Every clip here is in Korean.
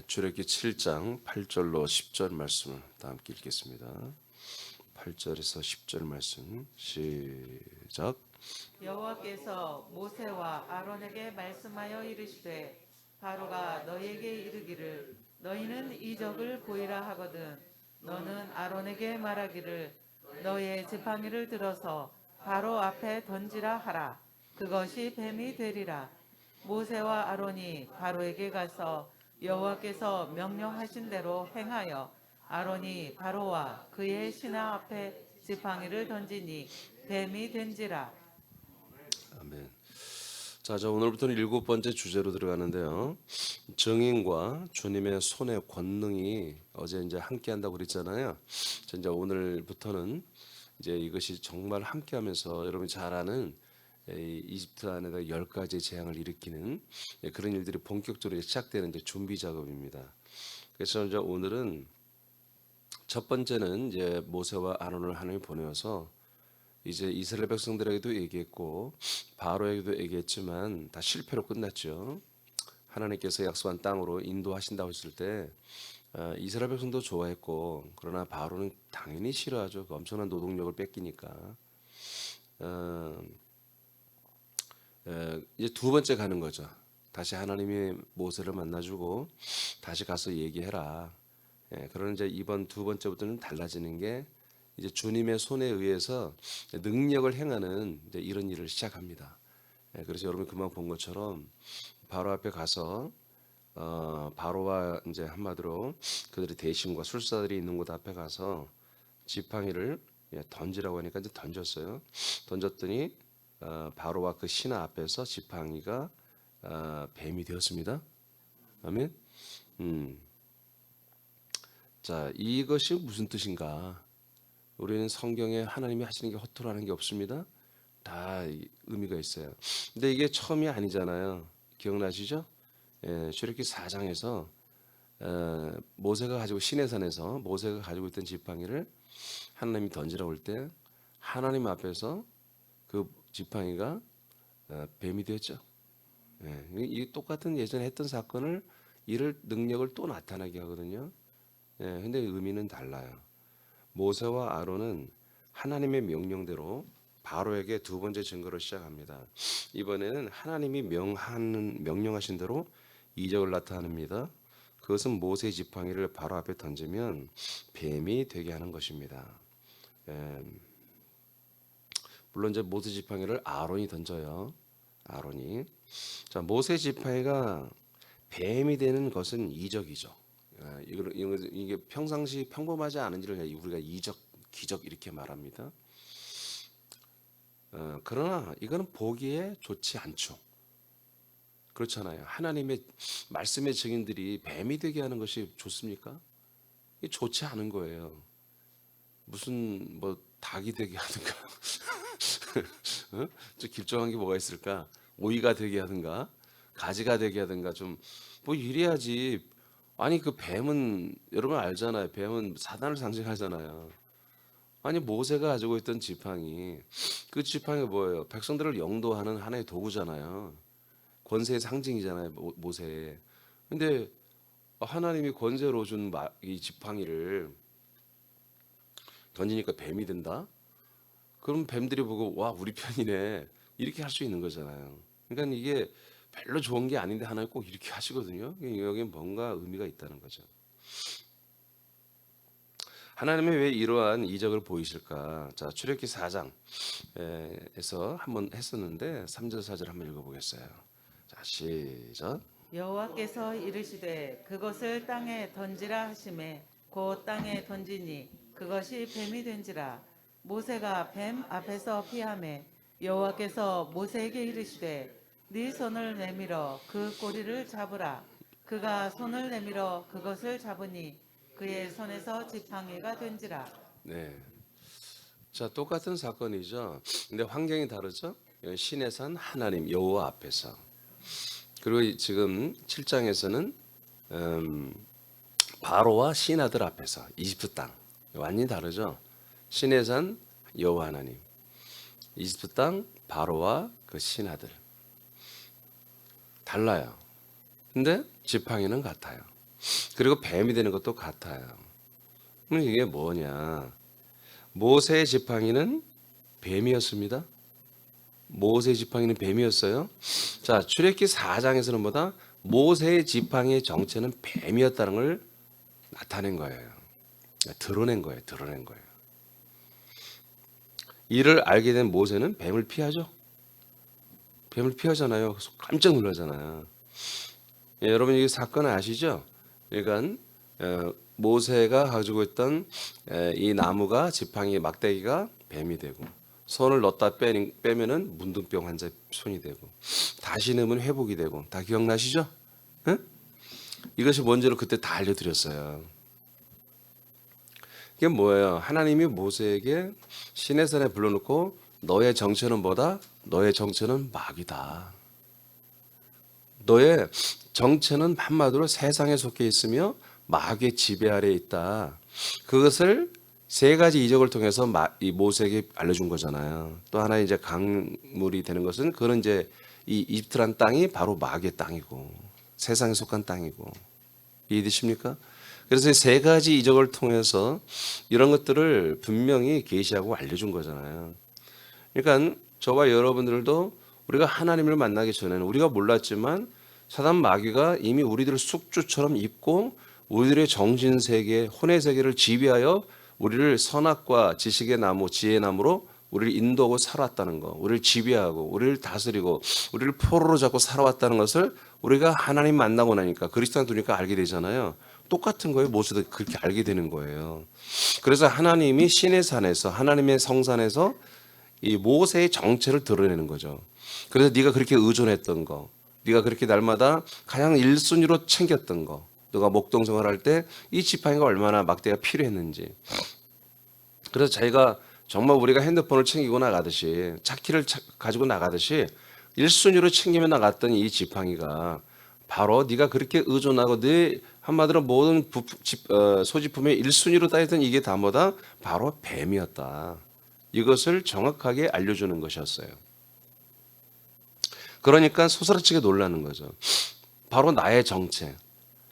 출애굽기 7장 8절로 10절 말씀을 다 함께 읽겠습니다. 8절에서 10절 말씀 시작. 여호와께서 모세와 아론에게 말씀하여 이르시되 바로가 너희에게 이르기를 너희는 이적을 보이라 하거든 너는 아론에게 말하기를 너의 지팡이를 들어서 바로 앞에 던지라 하라. 그것이 뱀이 되리라. 모세와 아론이 바로에게 가서 여호와께서 명령하신 대로 행하여 아론이 바로와 그의 신하 앞에 지팡이를 던지니 뱀이 된지라. 아멘. 자, 오늘부터는 7번째 주제로 들어가는데요. 증인과 주님의 손의 권능이 어제 이제 함께 한다고 그랬잖아요. 이제 오늘부터는 이제 이것이 정말 함께하면서 여러분이 잘 아는 이집트 안에다 10가지 재앙을 일으키는 그런 일들이 본격적으로 시작되는 이제 준비 작업입니다. 그래서 이제 오늘은 첫 번째는 이제 모세와 아론을 하나님이 보내어서 이제 이스라엘 백성들에게도 얘기했고 바로에게도 얘기했지만 다 실패로 끝났죠. 하나님께서 약속한 땅으로 인도하신다고 했을 때 이스라엘 백성도 좋아했고 그러나 바로는 당연히 싫어하죠. 그 엄청난 노동력을 뺏기니까. 이제 두 번째 가는 거죠. 다시 하나님이 모세를 만나주고 다시 가서 얘기해라. 그러는 이제 이번 두 번째부터는 달라지는 게 이제 주님의 손에 의해서 능력을 행하는 이제 이런 일을 시작합니다. 그래서 여러분 금방 본 것처럼 바로 앞에 가서 바로와 이제 한마디로 그들의 대신과 술사들이 있는 곳 앞에 가서 지팡이를 던지라고 하니까 이제 던졌어요. 던졌더니 바로와 그 신하 앞에서 지팡이가 뱀이 되었습니다. 아멘. 자, 이것이 무슨 뜻인가? 우리는 성경에 하나님이 하시는 게 허투루하는 게 없습니다. 다 의미가 있어요. 근데 이게 처음이 아니잖아요. 기억나시죠? 출애굽기 4장에서 모세가 가지고 시내산에서 모세가 가지고 있던 지팡이를 하나님이 던지라고 할 때 하나님 앞에서 그 지팡이가 뱀이 되었죠. 이 똑같은 예전에 했던 사건을 이를 능력을 또 나타나게 하거든요. 근데 의미는 달라요. 모세와 아론은 하나님의 명령대로 바로에게 두 번째 증거를 시작합니다. 이번에는 하나님이 명령하신 대로 이적을 나타냅니다. 그것은 모세의 지팡이를 바로 앞에 던지면 뱀이 되게 하는 것입니다. 물론 이제 모세 지팡이를 아론이 던져요. 아론이. 자, 모세 지팡이가 뱀이 되는 것은 이적이죠. 이게 평상시 평범하지 않은 일을 우리가 이적, 기적 이렇게 말합니다. 그러나 이거는 보기에 좋지 않죠. 그렇잖아요. 하나님의 말씀의 증인들이 뱀이 되게 하는 것이 좋습니까? 이게 좋지 않은 거예요. 무슨 뭐 닭이 되게 하든가, 좀 길쭉한 게 뭐가 있을까? 오이가 되게 하든가, 가지가 되게 하든가 좀 뭐 이래야지. 아니 그 뱀은 여러분 알잖아요. 뱀은 사단을 상징하잖아요. 아니 모세가 가지고 있던 지팡이, 그 지팡이가 뭐예요? 백성들을 영도하는 하나의 도구잖아요. 권세의 상징이잖아요. 모세. 근데 하나님이 권세로 준 이 지팡이를 던지니까 뱀이 된다? 그럼 뱀들이 보고 와 우리 편이네 이렇게 할 수 있는 거잖아요. 그러니까 이게 별로 좋은 게 아닌데 하나님 꼭 이렇게 하시거든요. 여기에 뭔가 의미가 있다는 거죠. 하나님이 왜 이러한 이적을 보이실까? 자, 출애굽기 4장에서 한번 했었는데 3절 4절 한번 읽어보겠어요. 자, 시작. 여호와께서 이르시되 그것을 땅에 던지라 하심에 곧 땅에 던지니 그것이 뱀이 된지라. 모세가 뱀 앞에서 피하매 여호와께서 모세에게 이르시되 네 손을 내밀어 그 꼬리를 잡으라. 그가 손을 내밀어 그것을 잡으니 그의 손에서 지팡이가 된지라. 네. 자, 똑같은 사건이죠. 근데 환경이 다르죠. 신의 산 하나님 여호와 앞에서. 그리고 지금 7장에서는 바로와 신하들 앞에서 이집트 땅. 완전히 다르죠. 신의 산 여호와 하나님. 이집트 땅 바로와 그 신하들. 달라요. 근데 지팡이는 같아요. 그리고 뱀이 되는 것도 같아요. 그럼 이게 뭐냐? 모세의 지팡이는 뱀이었습니다. 모세의 지팡이는 뱀이었어요. 자, 출애굽기 4장에서는 뭐다? 모세의 지팡이의 정체는 뱀이었다는 걸 나타낸 거예요. 드러낸 거예요. 드러낸 거예요. 이를 알게 된 모세는 뱀을 피하죠. 뱀을 피하잖아요. 그래서 깜짝 놀라잖아요. 예, 여러분 이 사건 아시죠? 그러니까 모세가 가지고 있던 이 나무가 지팡이 막대기가 뱀이 되고 손을 넣었다 빼면은 문둥병 환자의 손이 되고 다시 넣으면 회복이 되고 다 기억나시죠? 응? 이것이 뭔지를 그때 다 알려드렸어요. 이게 뭐예요? 하나님이 모세에게 시내산에 불러놓고 너의 정체는 뭐다? 너의 정체는 마귀다. 너의 정체는 한마디로 세상에 속해 있으며 마귀의 지배 아래에 있다. 그것을 세 가지 이적을 통해서 이 모세에게 알려준 거잖아요. 또 하나 이제 강물이 되는 것은 그는 이제 이 이집트란 땅이 바로 마귀의 땅이고 세상에 속한 땅이고 이해되십니까? 그래서 이 세 가지 이적을 통해서 이런 것들을 분명히 계시하고 알려준 거잖아요. 그러니까 저와 여러분들도 우리가 하나님을 만나기 전에는 우리가 몰랐지만 사단 마귀가 이미 우리들을 숙주처럼 입고 우리들의 정신세계, 혼의 세계를 지배하여 우리를 선악과 지식의 나무, 지혜의 나무로 우리를 인도하고 살아왔다는 거, 우리를 지배하고 우리를 다스리고 우리를 포로로 잡고 살아왔다는 것을 우리가 하나님 만나고 나니까 그리스도를 두니까 알게 되잖아요. 똑같은 거예요. 모세도 그렇게 알게 되는 거예요. 그래서 하나님이 신의 산에서 하나님의 성산에서 이 모세의 정체를 드러내는 거죠. 그래서 네가 그렇게 의존했던 거, 네가 그렇게 날마다 가장 1순위로 챙겼던 거, 너가 목동 생활할 때 이 지팡이가 얼마나 막대가 필요했는지. 그래서 자기가 정말 우리가 핸드폰을 챙기고 나가듯이 차키를 가지고 나가듯이 1순위로 챙기며 나갔던 이 지팡이가 바로 네가 그렇게 의존하고 네 한마디로 모든 소지품의 1순위로 따졌던 이게 다 뭐다? 바로 뱀이었다. 이것을 정확하게 알려주는 것이었어요. 그러니까 소스라치게 놀라는 거죠. 바로 나의 정체.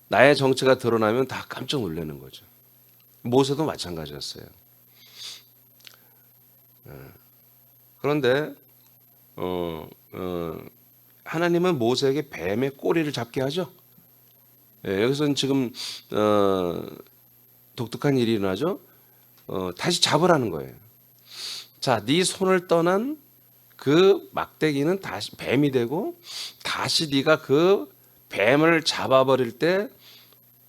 나의 정체가 드러나면 다 깜짝 놀라는 거죠. 모세도 마찬가지였어요. 그런데 하나님은 모세에게 뱀의 꼬리를 잡게 하죠. 여기서는 지금 독특한 일이 일어나죠. 다시 잡으라는 거예요. 자, 네 손을 떠난 그 막대기는 다시 뱀이 되고 다시 네가 그 뱀을 잡아버릴 때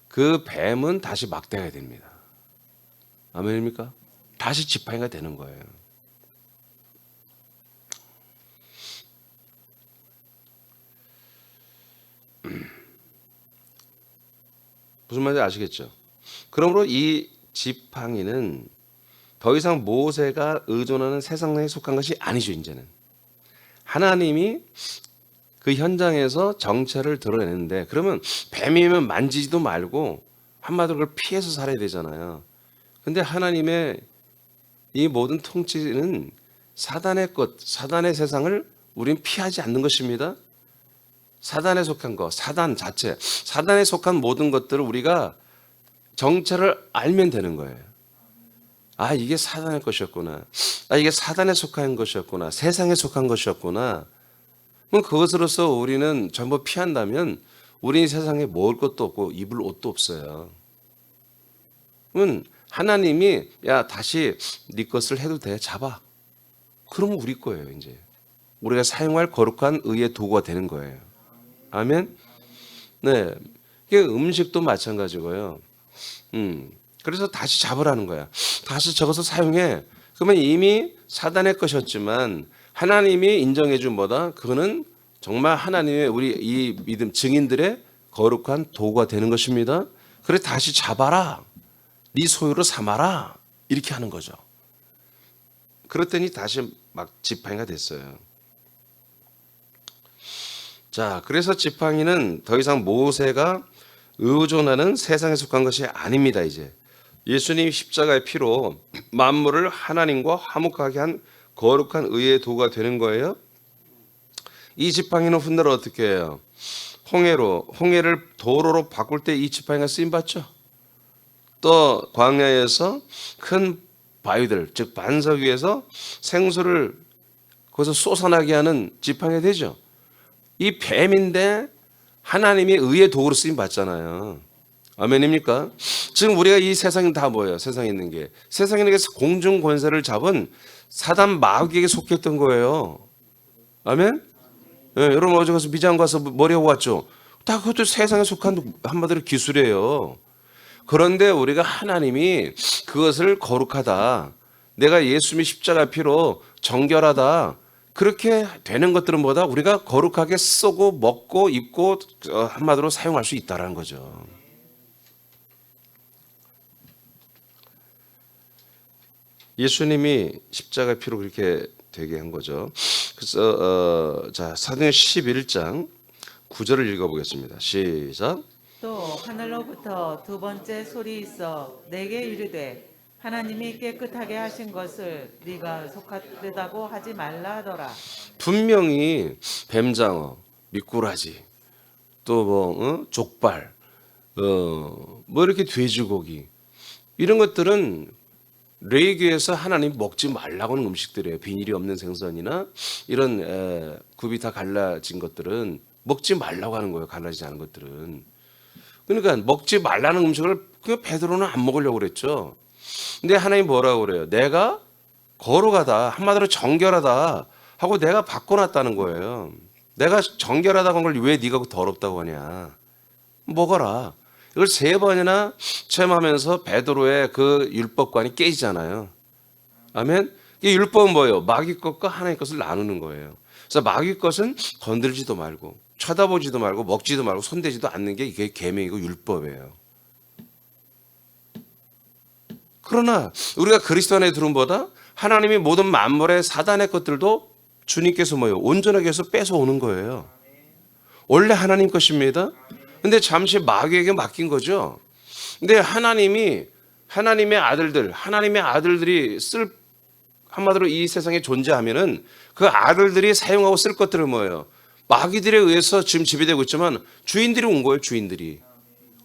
그 뱀은 다시 막대가 됩니다. 아멘입니까? 다시 지팡이가 되는 거예요. 무슨 말인지 아시겠죠? 그러므로 이 지팡이는 더 이상 모세가 의존하는 세상에 속한 것이 아니죠. 이제는 하나님이 그 현장에서 정체를 드러내는데 그러면 뱀이면 만지지도 말고 한마디로 그걸 피해서 살아야 되잖아요. 근데 하나님의 이 모든 통치는 사단의 것, 사단의 세상을 우린 피하지 않는 것입니다. 사단에 속한 것, 사단 자체, 사단에 속한 모든 것들을 우리가 정체를 알면 되는 거예요. 아, 이게 사단의 것이었구나. 아, 이게 사단에 속한 것이었구나. 세상에 속한 것이었구나. 그럼 그것으로서 우리는 전부 피한다면 우리 세상에 먹을 것도 없고 입을 옷도 없어요. 그러면 하나님이 야 다시 네 것을 해도 돼 잡아. 그러면 우리 거예요 이제. 우리가 사용할 거룩한 의의 도구가 되는 거예요. 아멘. 네, 이게 음식도 마찬가지고요. 그래서 다시 잡으라는 거야. 다시 적어서 사용해. 그러면 이미 사단의 것이었지만 하나님이 인정해 준 뭐다? 그거는 정말 하나님의 우리 이 믿음 증인들의 거룩한 도구가 되는 것입니다. 그래 다시 잡아라. 네 소유로 삼아라. 이렇게 하는 거죠. 그랬더니 다시 막 지팡이가 됐어요. 자, 그래서 지팡이는 더 이상 모세가 의존하는 세상에 속한 것이 아닙니다. 이제 예수님이 십자가의 피로 만물을 하나님과 화목하게 한 거룩한 의의 도구가 되는 거예요. 이 지팡이는 훗날 어떻게 해요? 홍해를 도로로 바꿀 때 이 지팡이가 쓰임 받죠. 또 광야에서 큰 바위들, 즉 반석 위에서 생수를 거기서 쏟아나게 하는 지팡이가 되죠. 이 뱀인데 하나님이 의의 도구로 쓰임 받잖아요. 아멘입니까? 지금 우리가 이 세상이 다 뭐예요? 세상에 있는 게. 세상에 있는 게 공중 권세를 잡은 사단 마귀에게 속했던 거예요. 아멘? 예, 여러분 어제 가서 미장 가서 머리 하고 왔죠? 다 그것도 세상에 속한 한마디로 기술이에요. 그런데 우리가 하나님이 그것을 거룩하다, 내가 예수님의 십자가 피로 정결하다, 그렇게 되는 것들은 뭐다? 우리가 거룩하게 쓰고 먹고 입고 한마디로 사용할 수 있다는 거죠. 예수님이 십자가 피로 그렇게 되게 한 거죠. 그래서 자, 사도행전 11장 9절을 읽어보겠습니다. 시작. 또 하늘로부터 두 번째 소리 있어 내게 이르되 하나님이 깨끗하게 하신 것을 네가 속하다고 하지 말라 하더라. 분명히 뱀장어, 미꾸라지, 또 뭐 족발, 뭐 이렇게 돼지고기 이런 것들은 레위기에서 하나님 먹지 말라고 하는 음식들이에요. 비닐이 없는 생선이나 이런 굽이 다 갈라진 것들은 먹지 말라고 하는 거예요. 갈라지지 않은 것들은. 그러니까 먹지 말라는 음식을 그 베드로는 안 먹으려고 그랬죠. 근데 하나님 뭐라고 그래요? 내가 거룩하다, 한마디로 정결하다 하고 내가 바꿔놨다는 거예요. 내가 정결하다고 한 걸 왜 네가 더럽다고 하냐? 먹어라. 이걸 3번이나 체험하면서 베드로의 그 율법관이 깨지잖아요. 아멘. 이 율법은 뭐예요? 마귀 것과 하나님 것을 나누는 거예요. 그래서 마귀 것은 건들지도 말고 쳐다보지도 말고 먹지도 말고 손대지도 않는 게 이게 계명이고 율법이에요. 그러나 우리가 그리스도 안에 들은 보다 하나님이 모든 만물의 사단의 것들도 주님께서 뭐예요? 온전하게 해서 뺏어오는 거예요. 원래 하나님 것입니다. 근데 잠시 마귀에게 맡긴 거죠. 근데 하나님이 하나님의 아들들이 한마디로 이 세상에 존재하면은 그 아들들이 사용하고 쓸 것들은 뭐예요? 마귀들에 의해서 지금 지배되고 있지만 주인들이 온 거예요. 주인들이.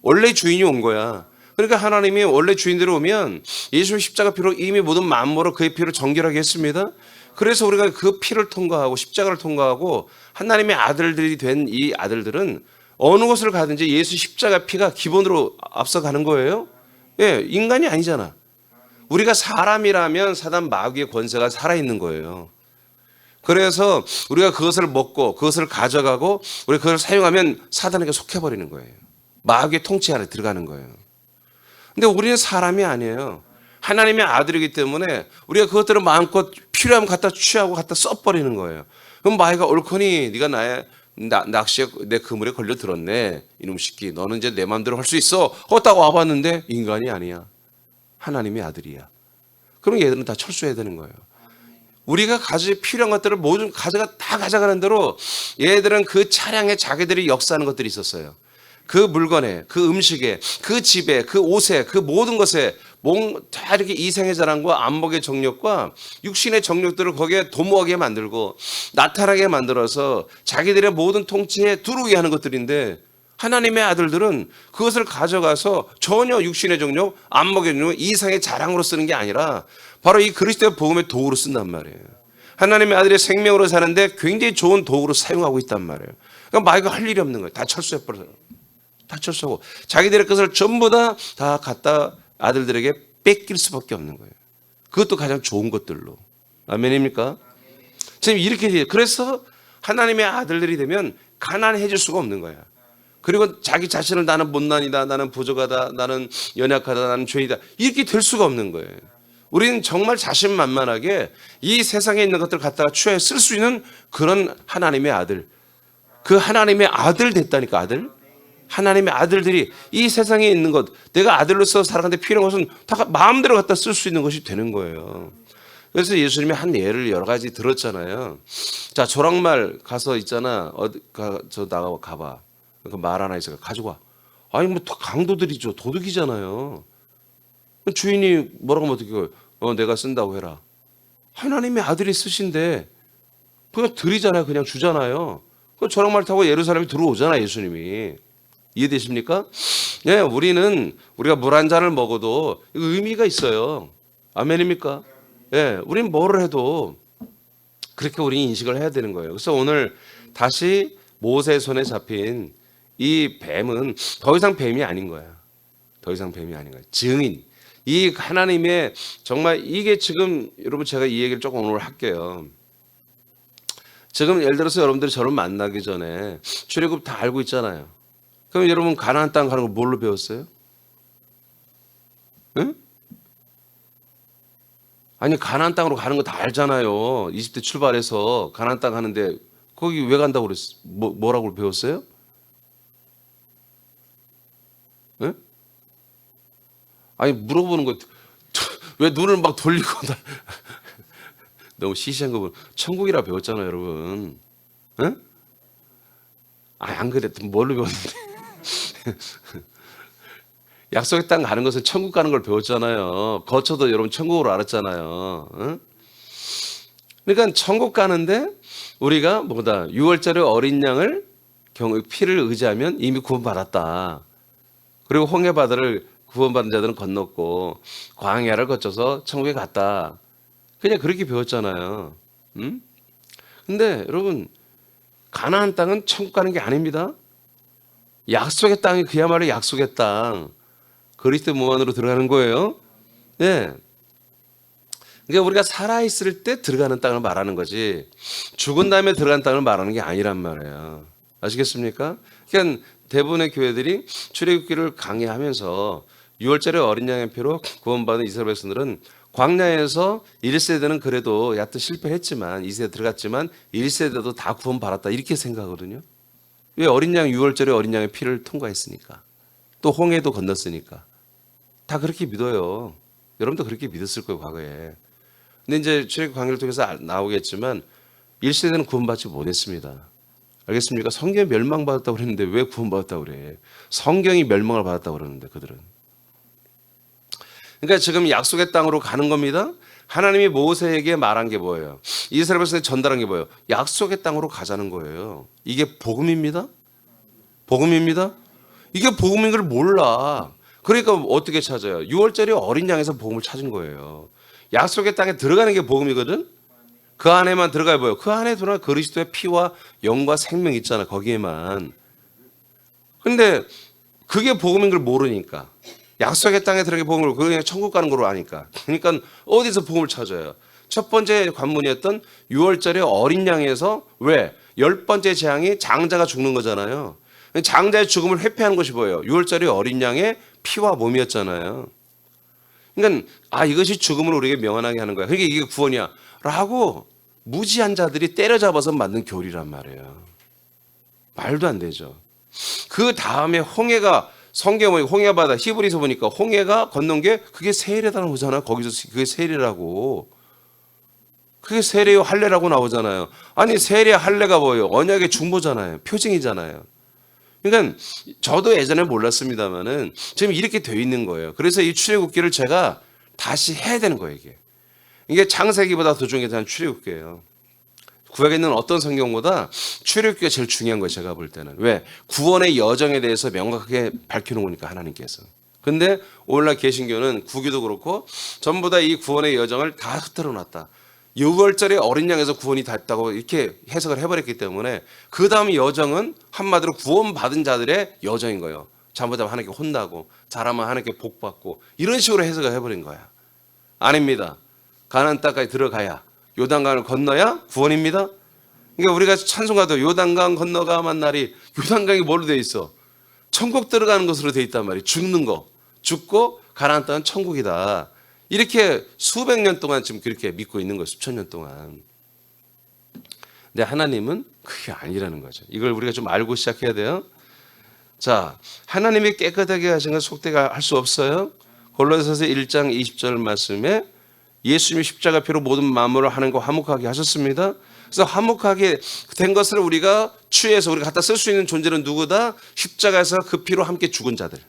원래 주인이 온 거야. 그러니까 하나님이 원래 주인들이 오면 예수 십자가 피로 이미 모든 만물을 그의 피로 정결하게 했습니다. 그래서 우리가 그 피를 통과하고 십자가를 통과하고 하나님의 아들들이 된 이 아들들은 어느 곳을 가든지 예수 십자가 피가 기본으로 앞서가는 거예요. 예, 인간이 아니잖아. 우리가 사람이라면 사단 마귀의 권세가 살아있는 거예요. 그래서 우리가 그것을 먹고 그것을 가져가고 우리가 그걸 사용하면 사단에게 속해버리는 거예요. 마귀의 통치 아래 들어가는 거예요. 근데 우리는 사람이 아니에요. 하나님의 아들이기 때문에 우리가 그것들을 마음껏 필요하면 갖다 취하고 갖다 써버리는 거예요. 그럼 마귀가 옳거니 네가 나의 낚시에 내 그물에 걸려 들었네. 이놈 새끼 너는 이제 내 마음대로 할 수 있어. 딱 와봤는데 인간이 아니야. 하나님의 아들이야. 그럼 얘들은 다 철수해야 되는 거예요. 우리가 필요한 것들을 모든 다 가져가는 대로 얘들은 그 차량에 자기들이 역사하는 것들이 있었어요. 그 물건에, 그 음식에, 그 집에, 그 옷에, 그 모든 것에 다 이렇게 이생의 자랑과 안목의 정욕과 육신의 정욕들을 거기에 도모하게 만들고 나타나게 만들어서 자기들의 모든 통치에 두르게 하는 것들인데 하나님의 아들들은 그것을 가져가서 전혀 육신의 정욕, 안목의 정욕, 이상의 자랑으로 쓰는 게 아니라 바로 이 그리스도의 복음의 도구로 쓴단 말이에요. 하나님의 아들의 생명으로 사는데 굉장히 좋은 도구로 사용하고 있단 말이에요. 그러니까 마귀가 할 일이 없는 거예요. 다 철수해버려요. 다 철수하고 자기들의 것을 전부 다 갖다 아들들에게 뺏길 수밖에 없는 거예요. 그것도 가장 좋은 것들로. 아멘입니까? 지금 이렇게 돼요. 그래서 하나님의 아들들이 되면 가난해질 수가 없는 거야. 그리고 자기 자신을 나는 못난이다, 나는 부족하다, 나는 연약하다, 나는 죄이다 이렇게 될 수가 없는 거예요. 우리는 정말 자신만만하게 이 세상에 있는 것들을 갖다가 취해 쓸 수 있는 그런 하나님의 아들, 그 하나님의 아들 됐다니까. 아들. 하나님의 아들들이 이 세상에 있는 것, 내가 아들로서 살아가는데 필요한 것은 다 마음대로 갖다 쓸 수 있는 것이 되는 거예요. 그래서 예수님이 한 예를 여러 가지 들었잖아요. 자, 조랑말 가서 있잖아. 저 가봐. 그 말 하나 있어. 가지고 와. 아니 뭐 강도들이죠. 도둑이잖아요. 주인이 뭐라고 하면 어떻게 내가 쓴다고 해라. 하나님의 아들이 쓰신데 그냥 드리잖아요. 그냥 주잖아요. 그 저랑말 타고 예루살렘에 들어오잖아, 예수님이. 이해되십니까? 예, 우리가 물 한 잔을 먹어도 의미가 있어요. 아멘입니까? 예, 우린 뭐를 해도 그렇게 우리 인식을 해야 되는 거예요. 그래서 오늘 다시 모세의 손에 잡힌 이 뱀은 더 이상 뱀이 아닌 거야. 더 이상 뱀이 아닌 거야. 증인. 이 하나님의 정말 이게 지금 여러분 제가 이 얘기를 조금 오늘 할게요. 지금 예를 들어서 여러분들이 저를 만나기 전에 출애굽 다 알고 있잖아요. 그럼 여러분 가나안 땅 가는 거 뭘로 배웠어요? 응? 아니 가나안 땅으로 가는 거 다 알잖아요. 이집트 출발해서 가나안 땅 가는데 거기 왜 간다고 그랬어? 뭐라고 배웠어요? 응? 아니 물어보는 거 왜 눈을 막 돌리고 너무 시시한 거 보면 천국이라 배웠잖아요, 여러분. 응? 안 그랬더니 뭘로 배웠는데? 약속의 땅 가는 것은 천국 가는 걸 배웠잖아요. 거쳐도 여러분 천국으로 알았잖아요. 응? 그러니까 천국 가는데 우리가 뭐다 6월절에 어린 양을 피를 의지하면 이미 구원받았다. 그리고 홍해 바다를 구원받은 자들은 건넜고 광야를 거쳐서 천국에 갔다. 그냥 그렇게 배웠잖아요. 응? 근데 여러분 가나안 땅은 천국 가는 게 아닙니다. 약속의 땅이 그야말로 약속의 땅. 그리스도 몸 안으로 들어가는 거예요. 네. 그러니까 우리가 살아있을 때 들어가는 땅을 말하는 거지 죽은 다음에 들어간 땅을 말하는 게 아니란 말이에요. 아시겠습니까? 그러니까 대부분의 교회들이 출애굽기를 강의하면서 6월절에 어린 양의 피로 구원받은 이스라엘 백성들은 광야에서 1세대는 그래도 얕은 실패했지만 2세대 들어갔지만 1세대도 다 구원받았다 이렇게 생각하거든요. 왜 어린 양 6월절에 어린 양의 피를 통과했으니까 또 홍해도 건넜으니까 다 그렇게 믿어요. 여러분도 그렇게 믿었을 거예요 과거에. 근데 이제 출애굽 강의를 통해서 나오겠지만 1세대는 구원받지 못했습니다. 알겠습니까? 성경이 멸망받았다고 그랬는데 왜 구원받았다고 그래? 성경이 멸망을 받았다고 그러는데 그들은. 그러니까 지금 약속의 땅으로 가는 겁니다. 하나님이 모세에게 말한 게 뭐예요? 이스라엘 백성에 전달한 게 뭐예요? 약속의 땅으로 가자는 거예요. 이게 복음입니다. 복음입니다. 이게 복음인 걸 몰라. 그러니까 어떻게 찾아요? 6월절에 어린 양에서 복음을 찾은 거예요. 약속의 땅에 들어가는 게 복음이거든. 그 안에만 들어가야 보여. 그 안에 들어가 그리스도의 피와 영과 생명 있잖아. 거기에만. 근데 그게 복음인 걸 모르니까. 약속의 땅에 들어가게 복음을 그냥 천국 가는 걸로 아니까. 그러니까 어디서 복음을 찾아요? 첫 번째 관문이었던 6월절에 어린 양에서 왜? 10번째 재앙이 장자가 죽는 거잖아요. 장자의 죽음을 회피하는 것이 뭐예요? 6월절에 어린 양의 피와 몸이었잖아요. 그러니까 이것이 죽음을 우리에게 명안하게 하는 거야. 그러니까 이게 구원이야. 라고 무지한 자들이 때려잡아서 만든 교리란 말이에요. 말도 안 되죠. 그 다음에 홍해가 성경에 홍해 바다 히브리서 보니까 홍해가 건넌 게 그게 세례다 나오잖아. 거기서 그게 세례라고. 그게 세례요 할례라고 나오잖아요. 아니 세례 할례가 뭐예요? 언약의 중보잖아요. 표징이잖아요. 그러니까 저도 예전에 몰랐습니다만은 지금 이렇게 되어 있는 거예요. 그래서 이 출애굽기를 제가 다시 해야 되는 거예요. 이게 창세기보다 더 중요한 게 출애굽기예요. 구약에 있는 어떤 성경보다 출애굽기가 제일 중요한 거예요. 제가 볼 때는. 왜? 구원의 여정에 대해서 명확하게 밝혀놓으니까 하나님께서. 근데 오늘날 개신교는 구기도 그렇고 전부 다 이 구원의 여정을 다 흩어져 놨다. 6월절에 어린 양에서 구원이 됐다고 이렇게 해석을 해버렸기 때문에 그 다음 여정은 한마디로 구원받은 자들의 여정인 거예요. 잘못하면 하나님께 혼나고 잘하면 하나님께 복받고 이런 식으로 해석을 해버린 거야. 아닙니다. 가나안 땅까지 들어가야 요단강을 건너야 구원입니다. 그러니까 우리가 찬송가도 요단강 건너가만 날이 요단강이 뭘로 돼 있어? 천국 들어가는 것으로 돼 있단 말이에요. 죽는 거. 죽고 가나안 땅은 천국이다. 이렇게 수백 년 동안 지금 그렇게 믿고 있는 거예요. 수천 년 동안. 근데 하나님은 그게 아니라는 거죠. 이걸 우리가 좀 알고 시작해야 돼요. 자, 하나님이 깨끗하게 하신 건 속되게 할 수 없어요. 골로새서 1장 20절 말씀에 예수님이 십자가 피로 모든 만물을 하는 거 화목하게 하셨습니다. 그래서 화목하게 된 것을 우리가 취해서 우리가 갖다 쓸 수 있는 존재는 누구다? 십자가에서 그 피로 함께 죽은 자들.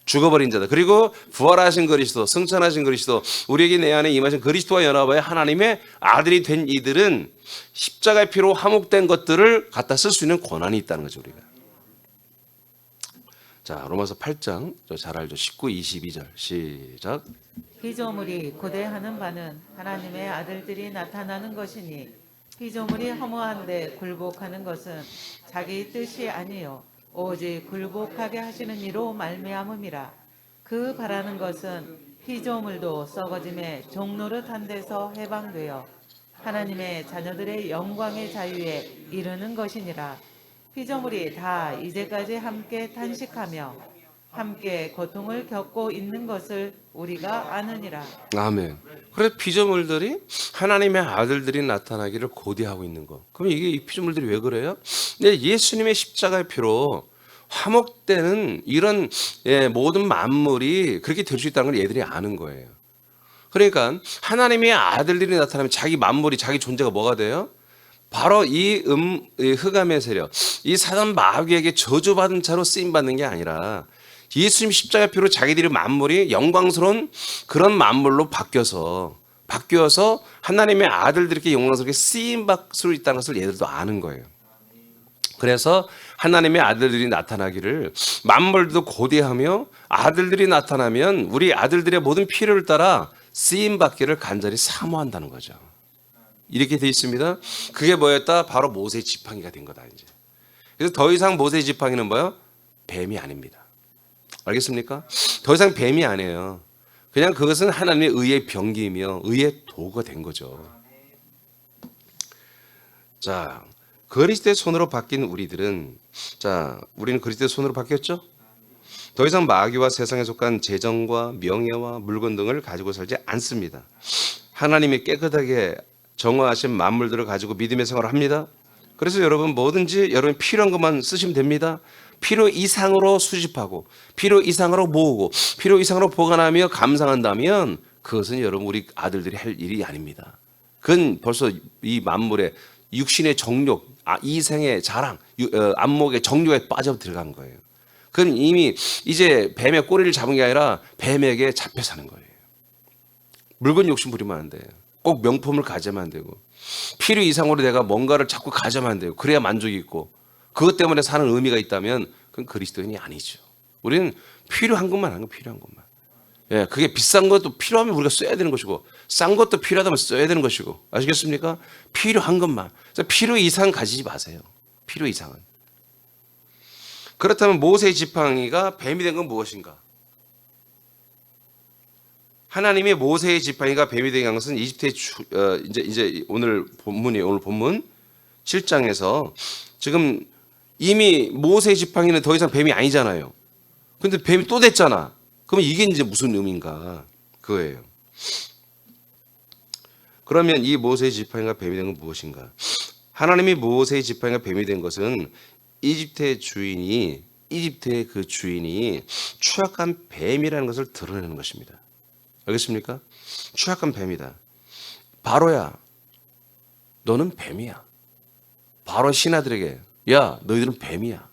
죽어버린 자들. 그리고 부활하신 그리스도, 승천하신 그리스도, 우리에게 내 안에 임하신 그리스도와 연합하여 하나님의 아들이 된 이들은 십자가의 피로 화목된 것들을 갖다 쓸 수 있는 권한이 있다는 거죠, 우리가. 자, 로마서 8장 잘 알죠. 19, 22절 시작. 피조물이 고대하는 바는 하나님의 아들들이 나타나는 것이니 피조물이 허무한데 굴복하는 것은 자기 뜻이 아니요 오직 굴복하게 하시는 이로 말미암음이라. 그 바라는 것은 피조물도 썩어짐에 종노릇한 데서 해방되어 하나님의 자녀들의 영광의 자유에 이르는 것이니라. 피조물이 다 이제까지 함께 탄식하며 함께 고통을 겪고 있는 것을 우리가 아느니라. 아멘. 그래서 피조물들이 하나님의 아들들이 나타나기를 고대하고 있는 거. 그럼 이게 이 피조물들이 왜 그래요? 네, 예수님의 십자가의 피로 화목되는 이런 모든 만물이 그렇게 될 수 있다는 걸 얘들이 아는 거예요. 그러니까 하나님의 아들들이 나타나면 자기 만물이 자기 존재가 뭐가 돼요? 바로 이 흑암의 세력, 이 사단 마귀에게 저주받은 자로 쓰임 받는 게 아니라 예수님 십자가 피로 자기들의 만물이 영광스러운 그런 만물로 바뀌어서 하나님의 아들들에게 영광스럽게 쓰임 받을 수 있다는 것을 얘들도 아는 거예요. 그래서 하나님의 아들들이 나타나기를 만물도 고대하며 아들들이 나타나면 우리 아들들의 모든 필요를 따라 쓰임 받기를 간절히 사모한다는 거죠. 이렇게 돼 있습니다. 그게 뭐였다? 바로 모세의 지팡이가 된 거다 이제. 그래서 더 이상 모세의 지팡이는 뭐요? 뱀이 아닙니다. 알겠습니까? 더 이상 뱀이 아니에요. 그냥 그것은 하나님의 의의 병기이며 의의 도구가 된 거죠. 자, 그리스도의 손으로 바뀐 우리들은, 자, 우리는 그리스도의 손으로 바뀌었죠? 더 이상 마귀와 세상에 속한 재정과 명예와 물건 등을 가지고 살지 않습니다. 하나님이 깨끗하게 정화하신 만물들을 가지고 믿음의 생활을 합니다. 그래서 여러분 뭐든지 여러분 필요한 것만 쓰시면 됩니다. 필요 이상으로 수집하고 필요 이상으로 모으고 필요 이상으로 보관하며 감상한다면 그것은 여러분 우리 아들들이 할 일이 아닙니다. 그건 벌써 이 만물의 육신의 정욕, 이생의 자랑, 안목의 정욕에 빠져 들어간 거예요. 그건 이미 이제 뱀의 꼬리를 잡은 게 아니라 뱀에게 잡혀 사는 거예요. 물건 욕심 부리면 안 돼요. 꼭 명품을 가져야만 안 되고 필요 이상으로 내가 뭔가를 자꾸 가져야만 안 돼요. 그래야 만족이 있고 그것 때문에 사는 의미가 있다면 그건 그리스도인이 아니죠. 우리는 필요한 것만 하는 거 필요한 것만. 예, 그게 비싼 것도 필요하면 우리가 써야 되는 것이고 싼 것도 필요하다면 써야 되는 것이고 아시겠습니까? 필요한 것만. 필요 이상 가지지 마세요. 필요 이상은. 그렇다면 모세의 지팡이가 뱀이 된 건 무엇인가? 하나님의 모세의 지팡이가 뱀이 된 것은 이집트의 이제 오늘 본문 7장에서 지금 이미 모세의 지팡이는 더 이상 뱀이 아니잖아요. 근데 뱀이 또 됐잖아. 그러면 이게 이제 무슨 의미인가? 그거예요. 그러면 이 모세의 지팡이가 뱀이 된 건 무엇인가? 하나님이 모세의 지팡이가 뱀이 된 것은 이집트의 그 주인이 추악한 뱀이라는 것을 드러내는 것입니다. 알겠습니까? 추악한 뱀이다. 바로야, 너는 뱀이야. 바로 신하들에게, 야, 너희들은 뱀이야.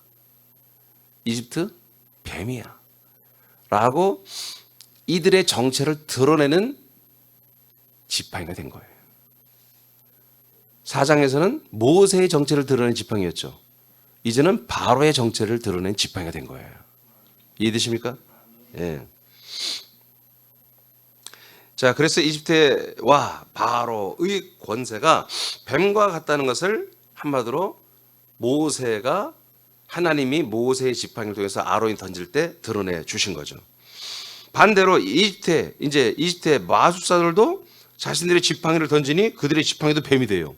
이집트 뱀이야. 라고 이들의 정체를 드러내는 지팡이가 된 거예요. 4장에서는 모세의 정체를 드러낸 지팡이였죠. 이제는 바로의 정체를 드러낸 지팡이가 된 거예요. 이해되십니까? 예. 자, 그래서 이집트와 바로의 권세가 뱀과 같다는 것을 한마디로 모세가 하나님이 모세의 지팡이를 통해서 아론이 던질 때 드러내 주신 거죠. 반대로 이집트의 마술사들도 자신들의 지팡이를 던지니 그들의 지팡이도 뱀이 돼요.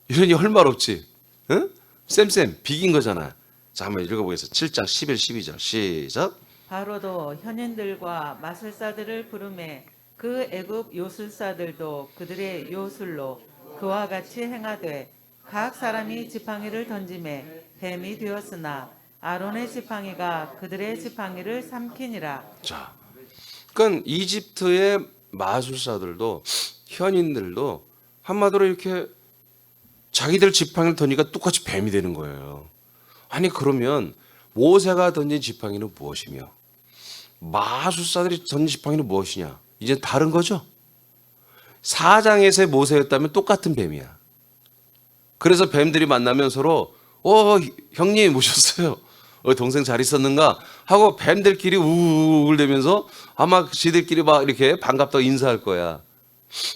이러니 헐말 없지. 응? 쌤 비긴 거잖아. 자, 한번 읽어보겠습니다. 7장 11, 12절 시작. 바로도 현인들과 마술사들을 부르매 그 애굽 요술사들도 그들의 요술로 그와 같이 행하되 각 사람이 지팡이를 던지매 뱀이 되었으나 아론의 지팡이가 그들의 지팡이를 삼키니라. 자, 그러니까 이집트의 마술사들도 현인들도 한마디로 이렇게 자기들 지팡이를 던지니까 똑같이 뱀이 되는 거예요. 아니 그러면 모세가 던진 지팡이는 무엇이며 마술사들이 던진 지팡이는 무엇이냐? 이제 다른 거죠. 4장에서의 모세였다면 똑같은 뱀이야. 그래서 뱀들이 만나면 서로 형님 오셨어요. 동생 잘 있었는가 하고 뱀들끼리 우울대면서 아마 지들끼리 막 이렇게 반갑다고 인사할 거야.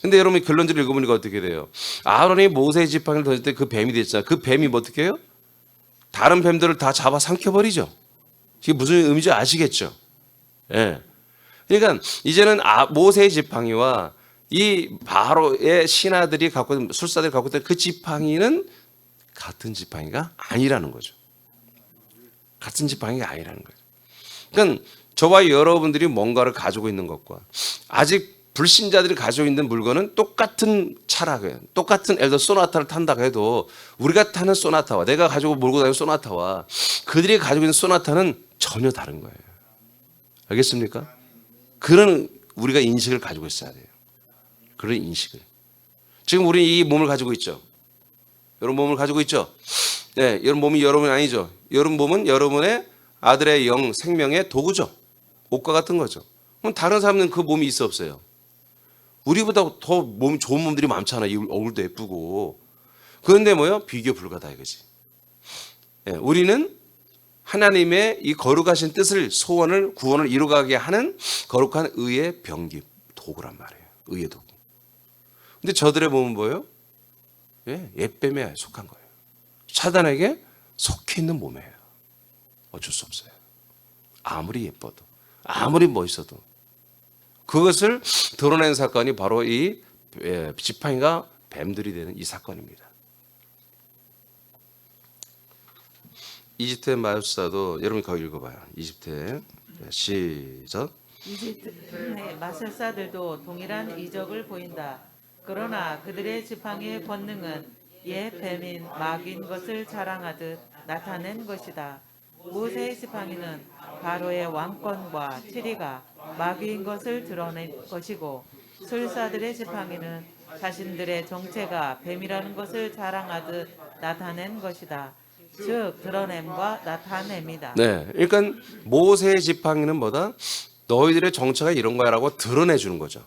근데 여러분이 결론지를 읽어보니까 어떻게 돼요? 아론이 모세의 지팡이를 던질 때 그 뱀이 됐잖아요. 그 뱀이 뭐 어떻게 해요? 다른 뱀들을 다 잡아 삼켜버리죠. 이게 무슨 의미인지 아시겠죠? 예. 그러니까 이제는 모세의 지팡이와 이 바로의 신하들이 갖고 있는, 술사들이 갖고 있던 그 지팡이는 같은 지팡이가 아니라는 거죠. 같은 지팡이가 아니라는 거죠. 그러니까 저와 여러분들이 뭔가를 가지고 있는 것과 아직 불신자들이 가지고 있는 물건은 똑같은 차라고요. 똑같은 예를 들어 소나타를 탄다고 해도 우리가 타는 소나타와 내가 가지고 몰고 다니는 소나타와 그들이 가지고 있는 소나타는 전혀 다른 거예요. 알겠습니까? 그런 우리가 인식을 가지고 있어야 돼요. 그런 인식을. 지금 우리 이 몸을 가지고 있죠. 여러분 몸을 가지고 있죠. 네, 여러분 몸이 여러분 아니죠. 여러분 몸은 여러분의 아들의 영, 생명의 도구죠. 옷과 같은 거죠. 그럼 다른 사람은 그 몸이 있어 없어요? 우리보다 더 몸 좋은 몸들이 많잖아. 이 얼굴도 예쁘고. 그런데 뭐요? 비교 불가다 이거지. 네, 우리는 하나님의 이 거룩하신 뜻을 소원을 구원을 이루가게 하는 거룩한 의의 병기 도구란 말이에요. 의의 도구. 근데 저들의 몸은 뭐예요? 옛뱀에 속한 거예요. 사단에게 속해 있는 몸이에요. 어쩔 수 없어요. 아무리 예뻐도 아무리 멋있어도 그것을 드러낸 사건이 바로 이 지팡이가 뱀들이 되는 이 사건입니다. 이집트의 마술사도 여러분이 거기 읽어봐요. 이집트의 시작. 이집트의 마술사들도 동일한 이적을 보인다. 그러나 그들의 지팡이의 권능은 옛 뱀인 마귀인 것을 자랑하듯 나타낸 것이다. 모세의 지팡이는 바로의 왕권과 치리가 마귀인 것을 드러낸 것이고 술사들의 지팡이는 자신들의 정체가 뱀이라는 것을 자랑하듯 나타낸 것이다. 즉 드러냄과 나타냄이다. 네, 그러니까 모세의 지팡이는 뭐다? 너희들의 정체가 이런 거야라고 드러내주는 거죠.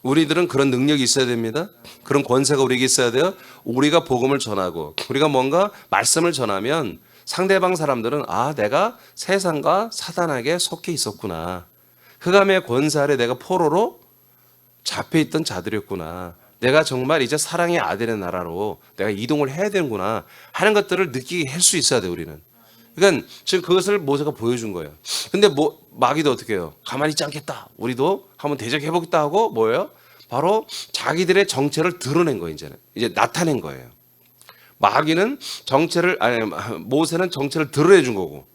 우리들은 그런 능력이 있어야 됩니다. 그런 권세가 우리에게 있어야 돼요. 우리가 복음을 전하고 우리가 뭔가 말씀을 전하면 상대방 사람들은 내가 세상과 사단에게 속해 있었구나. 흑암의 권세 아래 내가 포로로 잡혀있던 자들이었구나. 내가 정말 이제 사랑의 아들의 나라로 내가 이동을 해야 되는구나 하는 것들을 느끼게 할 수 있어야 돼요. 우리는. 그러니까 지금 그것을 모세가 보여준 거예요. 근데 마귀도 어떻게 해요? 가만히 있지 않겠다. 우리도 한번 대적해보겠다 하고 뭐예요? 바로 자기들의 정체를 드러낸 거예요. 이제 나타낸 거예요. 마귀는 모세는 정체를 드러내 준 거고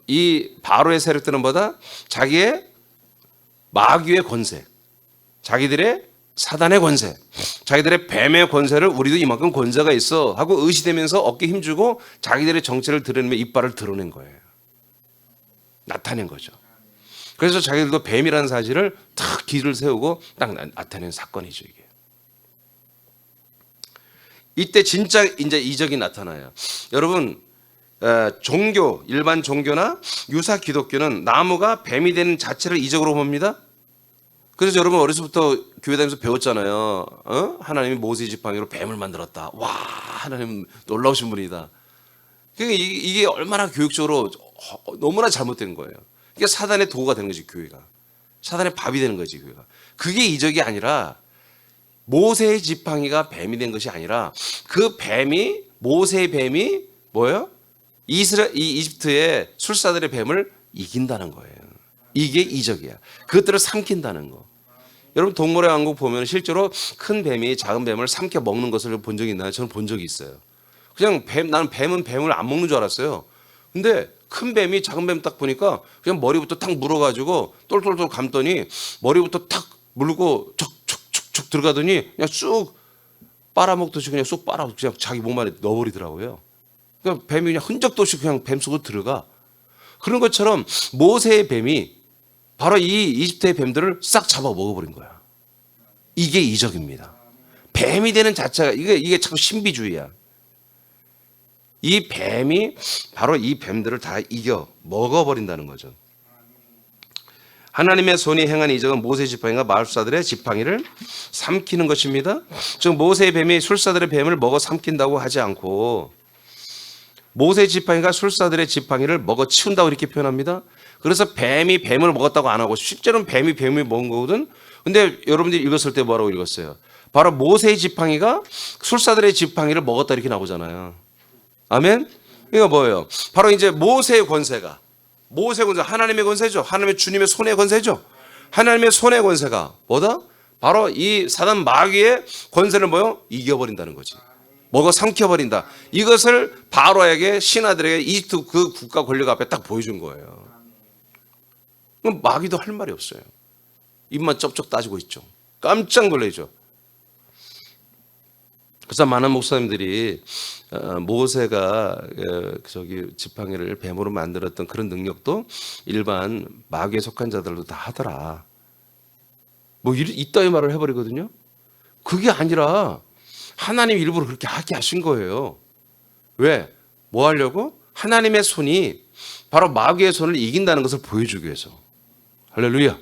이 바로의 세력들은 뭐다? 자기의 마귀의 권세, 자기들의 사단의 권세, 자기들의 뱀의 권세를 우리도 이만큼 권세가 있어 하고 의시되면서 어깨 힘주고 자기들의 정체를 드러내며 이빨을 드러낸 거예요. 나타낸 거죠. 그래서 자기들도 뱀이라는 사실을 탁 기를 세우고 딱 나타낸 사건이죠. 이게. 이때 진짜 이제 이적이 나타나요. 여러분 종교, 일반 종교나 유사 기독교는 나무가 뱀이 되는 자체를 이적으로 봅니다. 그래서 여러분 어려서부터 교회 다니면서 배웠잖아요. 하나님이 모세 지팡이로 뱀을 만들었다. 와, 하나님 놀라우신 분이다. 그러니까 이게 얼마나 교육적으로 너무나 잘못된 거예요. 이게 사단의 도구가 되는 거지, 교회가. 사단의 밥이 되는 거지, 교회가. 그게 이적이 아니라 모세의 지팡이가 뱀이 된 것이 아니라 그 뱀이, 모세의 뱀이 뭐예요? 이집트의 술사들의 뱀을 이긴다는 거예요. 이게 이적이야. 그것들을 삼킨다는 거. 여러분 동물의 왕국 보면 실제로 큰 뱀이 작은 뱀을 삼켜 먹는 것을 본 적이 있나요? 저는 본 적이 있어요. 그냥 나는 뱀은 뱀을 안 먹는 줄 알았어요. 근데 큰 뱀이 작은 뱀 딱 보니까 그냥 머리부터 탁 물어가지고 똘똘똘 감더니 머리부터 탁 물고 척척척척 들어가더니 그냥 쑥 빨아먹듯이 그냥 쑥 그냥 자기 몸 안에 넣어버리더라고요. 그냥 뱀이 그냥 흔적도 없이 그냥 뱀 속으로 들어가. 그런 것처럼 모세의 뱀이 바로 이 이집트의 뱀들을 싹 잡아 먹어버린 거야. 이게 이적입니다. 뱀이 되는 자체가 이게 참 신비주의야. 이 뱀이 바로 이 뱀들을 다 이겨 먹어버린다는 거죠. 하나님의 손이 행한 이적은 모세 지팡이가 마술사들의 지팡이를 삼키는 것입니다. 즉 모세의 뱀이 술사들의 뱀을 먹어 삼킨다고 하지 않고 모세 지팡이가 술사들의 지팡이를 먹어 치운다고 이렇게 표현합니다. 그래서 뱀이 뱀을 먹었다고 안 하고 실제로는 뱀이 뱀을 먹은 거거든. 근데 여러분들이 읽었을 때 뭐라고 읽었어요? 바로 모세의 지팡이가 술사들의 지팡이를 먹었다 이렇게 나오잖아요. 아멘? 이거 뭐예요? 바로 이제 모세의 권세가 하나님의 권세죠. 하나님의 주님의 손의 권세죠. 하나님의 손의 권세가 뭐다? 바로 이 사단 마귀의 권세를 뭐요? 이겨버린다는 거지. 먹어 삼켜버린다. 이것을 바로에게 신하들에게 이집트 그 국가 권력 앞에 딱 보여준 거예요. 그럼 마귀도 할 말이 없어요. 입만 쩍쩍 따지고 있죠. 깜짝 놀라죠. 그래서 많은 목사님들이 모세가 지팡이를 뱀으로 만들었던 그런 능력도 일반 마귀에 속한 자들도 다 하더라. 뭐 이따위 말을 해버리거든요. 그게 아니라 하나님 일부러 그렇게 하게 하신 거예요. 왜? 뭐 하려고? 하나님의 손이 바로 마귀의 손을 이긴다는 것을 보여주기 위해서. 할렐루야.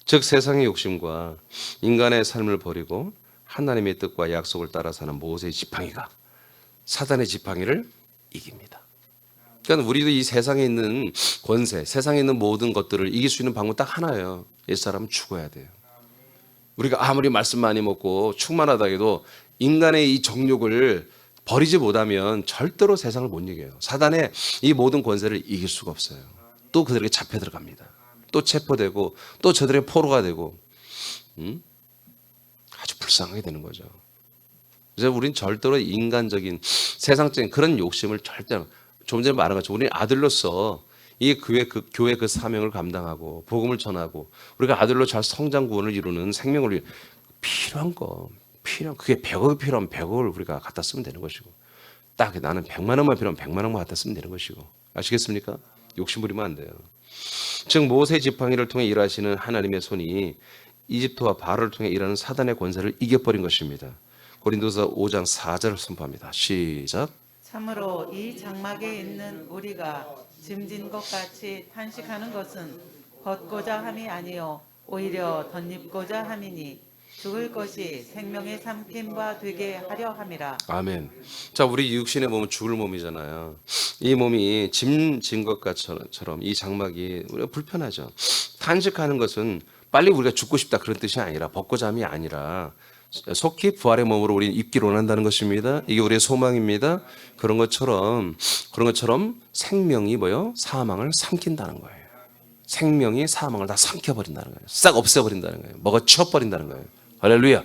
즉 세상의 욕심과 인간의 삶을 버리고 하나님의 뜻과 약속을 따라 사는 모세의 지팡이가 사단의 지팡이를 이깁니다. 그러니까 우리도 이 세상에 있는 권세, 세상에 있는 모든 것들을 이길 수 있는 방법 딱 하나예요. 옛사람은 죽어야 돼요. 우리가 아무리 말씀 많이 먹고 충만하다 해도 인간의 이 정욕을 버리지 못하면 절대로 세상을 못 이겨요. 사단의 이 모든 권세를 이길 수가 없어요. 또 그들에게 잡혀 들어갑니다. 또 체포되고 또 저들의 포로가 되고 아주 불쌍하게 되는 거죠. 그래서 우리는 절대로 인간적인 세상적인 그런 욕심을 절대로 좀 전에 말한 것처럼 우리는 아들로서 이 교회 그 사명을 감당하고 복음을 전하고 우리가 아들로 잘 성장 구원을 이루는 생명을 위해 필요한 그게 100억이 필요하면 100억을 우리가 갖다 쓰면 되는 것이고 딱 나는 100만 원만 필요하면 100만 원만 갖다 쓰면 되는 것이고 아시겠습니까? 욕심 부리면 안 돼요. 즉 모세 지팡이를 통해 일하시는 하나님의 손이 이집트와 바로를 통해 일하는 사단의 권세를 이겨버린 것입니다. 고린도서 5장 4절을 선포합니다. 시작. 참으로 이 장막에 있는 우리가 짐진 것 같이 탄식하는 것은 걷고자 함이 아니요 오히려 덧입고자 함이니 죽을 것이 생명의 삼킴바 되게 하려 함이라. 아멘. 자, 우리 육신의 몸은 죽을 몸이잖아요. 이 몸이 짐진 것처럼 이 장막이 우리가 불편하죠. 탄식하는 것은 빨리 우리가 죽고 싶다 그런 뜻이 아니라 벗고자 함이 아니라 속히 부활의 몸으로 우리는 입기를 원한다는 것입니다. 이게 우리의 소망입니다. 그런 것처럼 생명이 뭐요? 사망을 삼킨다는 거예요. 생명이 사망을 다 삼켜버린다는 거예요. 싹 없애버린다는 거예요. 먹어 치워버린다는 거예요. 할렐루야.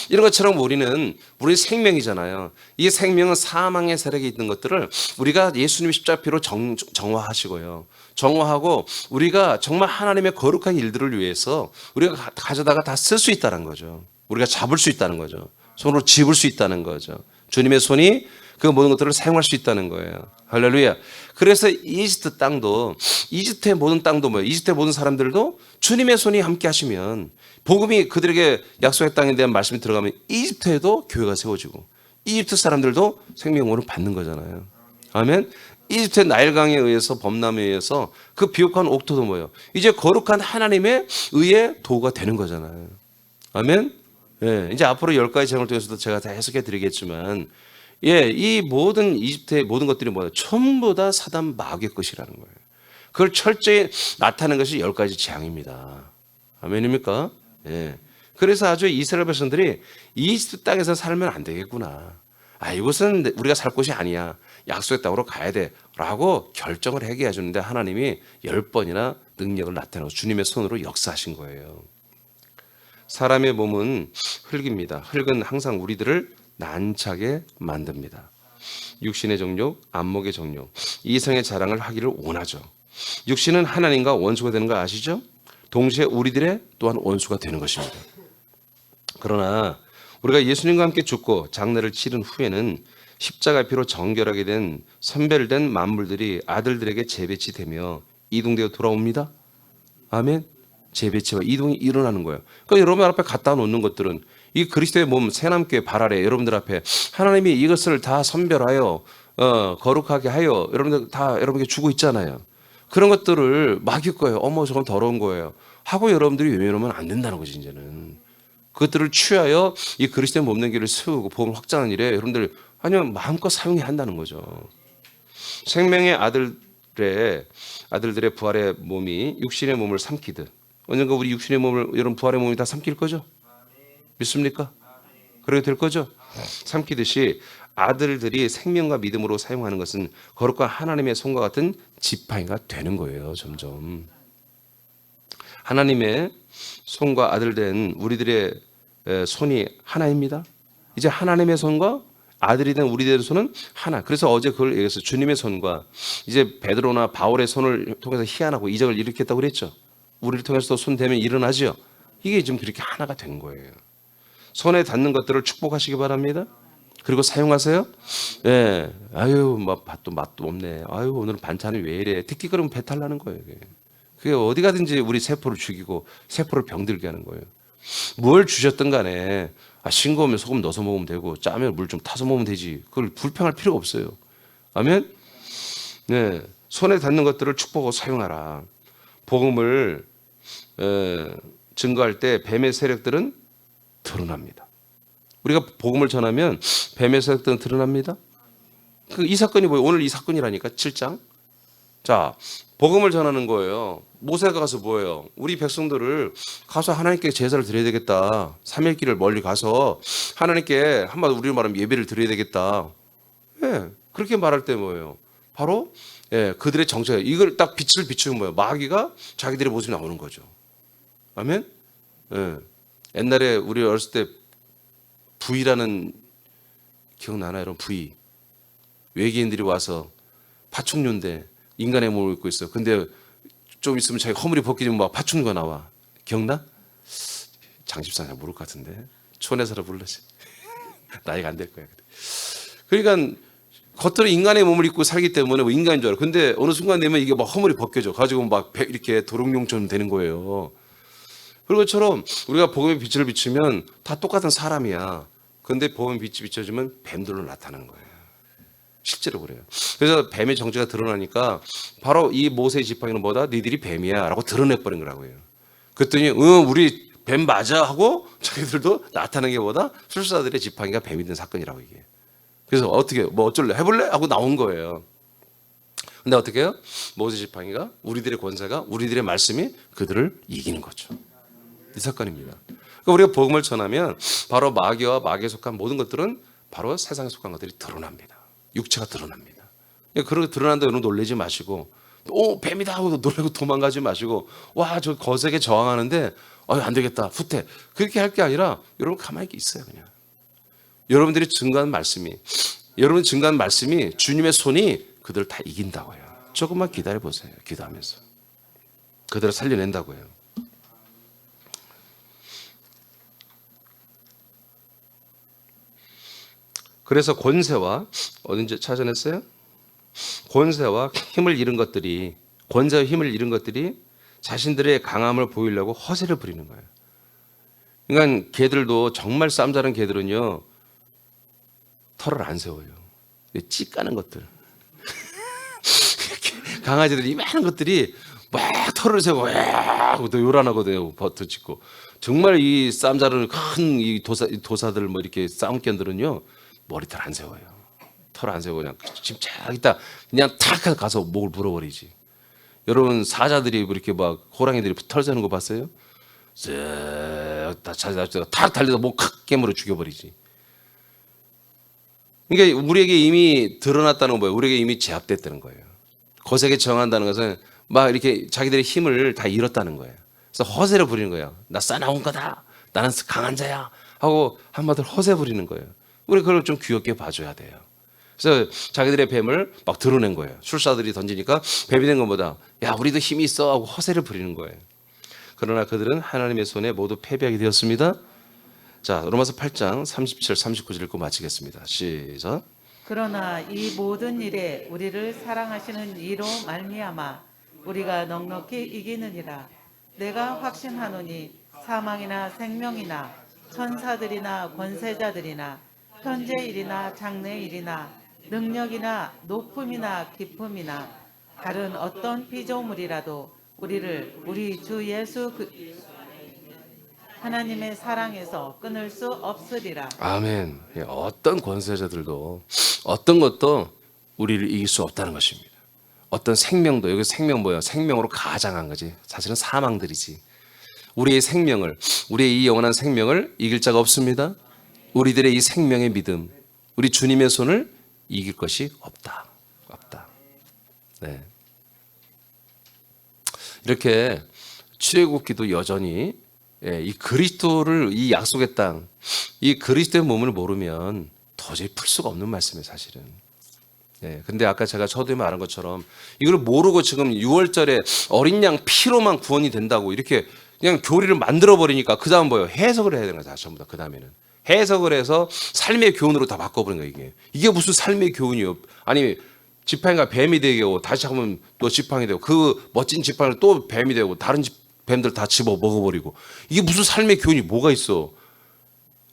이런 것처럼 우리 생명이잖아요. 이 생명은 사망의 세력에 있는 것들을 우리가 예수님의 십자피로 정화하시고요. 정화하고 우리가 정말 하나님의 거룩한 일들을 위해서 우리가 가져다가 다 쓸 수 있다는 거죠. 우리가 잡을 수 있다는 거죠. 손으로 집을 수 있다는 거죠. 주님의 손이 그 모든 것들을 사용할 수 있다는 거예요. 할렐루야. 그래서 이집트의 모든 땅도 뭐예요? 이집트의 모든 사람들도 주님의 손이 함께 하시면 복음이 그들에게 약속의 땅에 대한 말씀이 들어가면 이집트에도 교회가 세워지고 이집트 사람들도 생명을 받는 거잖아요. 아멘. 이집트의 나일강에 의해서 범람에 의해서 그 비옥한 옥토도 뭐예요? 이제 거룩한 하나님의 의의 도구가 되는 거잖아요. 아멘. 예, 이제 앞으로 10가지 제목을 통해서도 제가 다 해석해 드리겠지만 이 모든 이집트의 모든 것들이 뭐예요? 전부 다 사단 마귀의 것이라는 거예요. 그걸 철저히 나타내는 것이 10가지 재앙입니다. 아멘입니까? 예. 그래서 아주 이스라엘 백성들이 이집트 땅에서 살면 안 되겠구나. 이곳은 우리가 살 곳이 아니야. 약속의 땅으로 가야 돼. 라고 결정을 하게 해주는데 하나님이 10번이나 능력을 나타내고 주님의 손으로 역사하신 거예요. 사람의 몸은 흙입니다. 흙은 항상 우리들을 난차게 만듭니다. 육신의 정욕, 안목의 정욕, 이성의 자랑을 하기를 원하죠. 육신은 하나님과 원수가 되는 거 아시죠? 동시에 우리들의 또한 원수가 되는 것입니다. 그러나 우리가 예수님과 함께 죽고 장례를 치른 후에는 십자가의 피로 정결하게 된 선별된 만물들이 아들들에게 재배치되며 이동되어 돌아옵니다. 아멘. 재배치와 이동이 일어나는 거예요. 그러니까 여러분 앞에 갖다 놓는 것들은 이 그리스도의 몸 새남교회 발 아래 여러분들 앞에 하나님이 이것을 다 선별하여 거룩하게 하여 여러분들 다 여러분에게 주고 있잖아요. 그런 것들을 막일 거예요. 어머 저건 더러운 거예요. 하고 여러분들이 외면하면 안 된다는 거지 이제는. 그것들을 취하여 이 그리스도의 몸된 길을 세우고 복음을 확장하는 일에 여러분들 아니면 마음껏 사용해야 한다는 거죠. 생명의 아들들의 부활의 몸이 육신의 몸을 삼키듯 언젠가 우리 육신의 몸을 여러분 부활의 몸이 다 삼킬 거죠? 믿습니까? 그렇게 될 거죠? 삼키듯이 아들들이 생명과 믿음으로 사용하는 것은 거룩한 하나님의 손과 같은 지팡이가 되는 거예요. 점점 하나님의 손과 아들 된 우리들의 손이 하나입니다. 이제 하나님의 손과 아들이 된 우리들의 손은 하나. 그래서 어제 그걸 얘기해서 주님의 손과 이제 베드로나 바울의 손을 통해서 희한하고 이적을 일으켰다고 그랬죠. 우리를 통해서도 손 대면 일어나죠. 이게 지금 그렇게 하나가 된 거예요. 손에 닿는 것들을 축복하시기 바랍니다. 그리고 사용하세요. 예. 아유, 맛도 없네. 아유, 오늘은 반찬이 왜 이래. 틱틱거리면 배탈 나는 거예요. 그게 어디 가든지 우리 세포를 죽이고 세포를 병들게 하는 거예요. 뭘 주셨든 간에 싱거우면 소금 넣어서 먹으면 되고 짜면 물 좀 타서 먹으면 되지. 그걸 불평할 필요가 없어요. 아멘. 네. 손에 닿는 것들을 축복하고 사용하라. 복음을 증거할 때 뱀의 세력들은 드러납니다. 우리가 복음을 전하면 뱀의 세력들은 드러납니다. 이 사건이 뭐예요? 오늘 이 사건이라니까 7장. 자, 복음을 전하는 거예요. 모세가 가서 뭐예요? 우리 백성들을 가서 하나님께 제사를 드려야 되겠다. 3일 길을 멀리 가서 하나님께 한마디 우리로 말하면 예배를 드려야 되겠다. 예, 그렇게 말할 때 뭐예요? 바로 그들의 정체예요. 이걸 딱 빛을 비추는 거예요. 마귀가 자기들의 모습이 나오는 거죠. 아멘? 예. 옛날에 우리 어렸을 때 부이라는 기억나나요? 여러분 부이. 외계인들이 와서 파충류인데 인간의 몸을 입고 있어. 근데 좀 있으면 자기 허물이 벗기면 막 파충류가 나와. 기억나? 장집사 잘 모를 것 같은데. 촌에서라 불렀지. 나이가 안 될 거야. 그러니까 겉으로 인간의 몸을 입고 살기 때문에 뭐 인간인 줄 알아. 근데 어느 순간 되면 이게 막 허물이 벗겨져. 가지고 막 이렇게 도롱뇽처럼 되는 거예요. 그런 것처럼 우리가 복음의 빛을 비추면 다 똑같은 사람이야. 근데 복음의 빛이 비춰지면 뱀들로 나타나는 거예요. 실제로 그래요. 그래서 뱀의 정체가 드러나니까 바로 이 모세의 지팡이는 뭐다? 니들이 뱀이야 라고 드러내버린 거라고요. 그랬더니 우리 뱀 맞아 하고 자기들도 나타나는 게 뭐다? 술사들의 지팡이가 뱀이 된 사건이라고 이게. 그래서 어떻게 뭐 어쩔래? 해볼래? 하고 나온 거예요. 근데 어떻게 해요? 모세 지팡이가 우리들의 권세가 우리들의 말씀이 그들을 이기는 거죠. 이 사건입니다. 그러니까 우리가 복음을 전하면 바로 마귀와 마귀에 속한 모든 것들은 바로 세상에 속한 것들이 드러납니다. 육체가 드러납니다. 그렇게 드러난다 여러분 놀라지 마시고 뱀이다 하고 놀라고 도망가지 마시고 와 저 거세게 저항하는데 안 되겠다 후퇴 그렇게 할 게 아니라 여러분 가만히 있어요. 그냥 여러분들이 증거한 말씀이 주님의 손이 그들을 다 이긴다고요. 조금만 기다려 보세요. 기도하면서 그들을 살려낸다고요. 그래서 권세와 어딘지 찾아냈어요? 권세와 힘을 잃은 것들이 자신들의 강함을 보이려고 허세를 부리는 거예요. 그러니까 개들도 정말 싸움 잘하는 개들은요 털을 안 세워요. 찌 까는 것들. 강아지들 이만한 것들이 막 털을 세우고 하고 또 요란하거든요. 버터 짚고 정말 이 싸움 잘하는 큰 이 도사들 뭐 이렇게 싸움견들은요. 머리털 안 세워요. 털 안 세우고 그냥 침착 있다 그냥 탁 가서 목을 물어버리지. 여러분 사자들이 이렇게 막 호랑이들이 털 세는 거 봤어요? 탁 달려서 목 칵 깨물어 죽여버리지. 그러니까 우리에게 이미 드러났다는 거예요. 우리에게 이미 제압됐다는 거예요. 거세게 정한다는 것은 막 이렇게 자기들의 힘을 다 잃었다는 거예요. 그래서 허세를 부리는 거예요. 나 싸나운 거다. 나는 강한 자야. 하고 한마디로 허세 부리는 거예요. 우리 그걸 좀 귀엽게 봐줘야 돼요. 그래서 자기들의 뱀을 막 드러낸 거예요. 술사들이 던지니까 뱀이 된 것보다 야 우리도 힘이 있어 하고 허세를 부리는 거예요. 그러나 그들은 하나님의 손에 모두 패배하게 되었습니다. 자 로마서 8장 37, 39절 읽고 마치겠습니다. 시작. 그러나 이 모든 일에 우리를 사랑하시는 이로 말미암아 우리가 넉넉히 이기느니라. 내가 확신하노니 사망이나 생명이나 천사들이나 권세자들이나 현재일이나 장래일이나 능력이나 높음이나 깊음이나 다른 어떤 피조물이라도 우리를 우리 주 예수 하나님의 사랑에서 끊을 수 없으리라. 아멘. 예, 어떤 권세자들도 어떤 것도 우리를 이길 수 없다는 것입니다. 어떤 생명도, 여기 생명 뭐예요? 생명으로 가장한 거지. 사실은 사망들이지. 우리의 생명을, 우리의 이 영원한 생명을 이길 자가 없습니다. 우리들의 이 생명의 믿음, 우리 주님의 손을 이길 것이 없다. 없다. 네. 이렇게 출애굽기도 여전히 이 그리스도를, 이 약속의 땅, 이 그리스도의 몸을 모르면 도저히 풀 수가 없는 말씀이에요, 사실은. 근데 아까 제가 서두에 말한 것처럼 이걸 모르고 지금 6월절에 어린 양 피로만 구원이 된다고 이렇게 그냥 교리를 만들어 버리니까 그 다음 뭐예요? 해석을 해야 되는 거야, 전부 다. 그 다음에는 해석을 해서 삶의 교훈으로 다 바꿔버린 거예요. 이게 무슨 삶의 교훈이요? 아니, 지팡이가 뱀이 되고 다시 한번 또 지팡이 되고 그 멋진 지팡이를 또 뱀이 되고 다른 뱀들 다 집어 먹어버리고 이게 무슨 삶의 교훈이 뭐가 있어?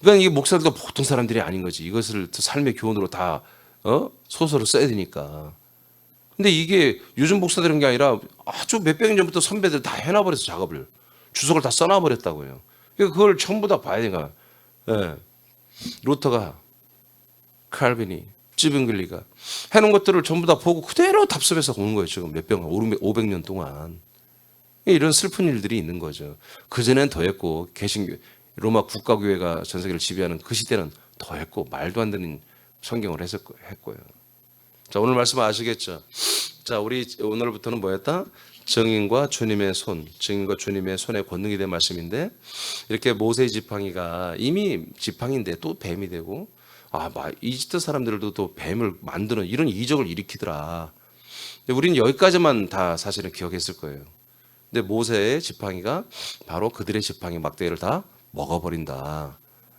그러니까 이게 목사들도 보통 사람들이 아닌 거지. 이것을 삶의 교훈으로 다 소설을 써야 되니까. 근데 이게 요즘 목사들 이런 게 아니라 아주 몇백 년 전부터 선배들 다 해놔버려서 작업을 주석을 다 써놔버렸다고요. 그러니까 그걸 전부 다 봐야 되니까. 루터가, 칼빈이, 찌빙글리가 해놓은 것들을 전부 다 보고 그대로 답습해서 오는 거예요. 지금 500년 동안. 이런 슬픈 일들이 있는 거죠. 그전엔 더 했고, 개신교, 로마 국가교회가 전 세계를 지배하는 그 시대는 더 했고, 말도 안 되는 성경을 했고요. 자, 오늘 말씀 아시겠죠? 자, 우리 오늘부터는 뭐였다? 증인과 주님의 손, 증인과 주님의 손에 권능이 된 말씀인데, 이렇게 모세의 지팡이가 이미 지팡이인데 또 뱀이 되고, 이집트 사람들도 또 뱀을 만드는 이런 이적을 일으키더라. 근데 우리는 여기까지만 다 사실은 기억했을 거예요. 근데 모세의 지팡이가 바로 그들의 지팡이 막대기를 다 먹어버린다.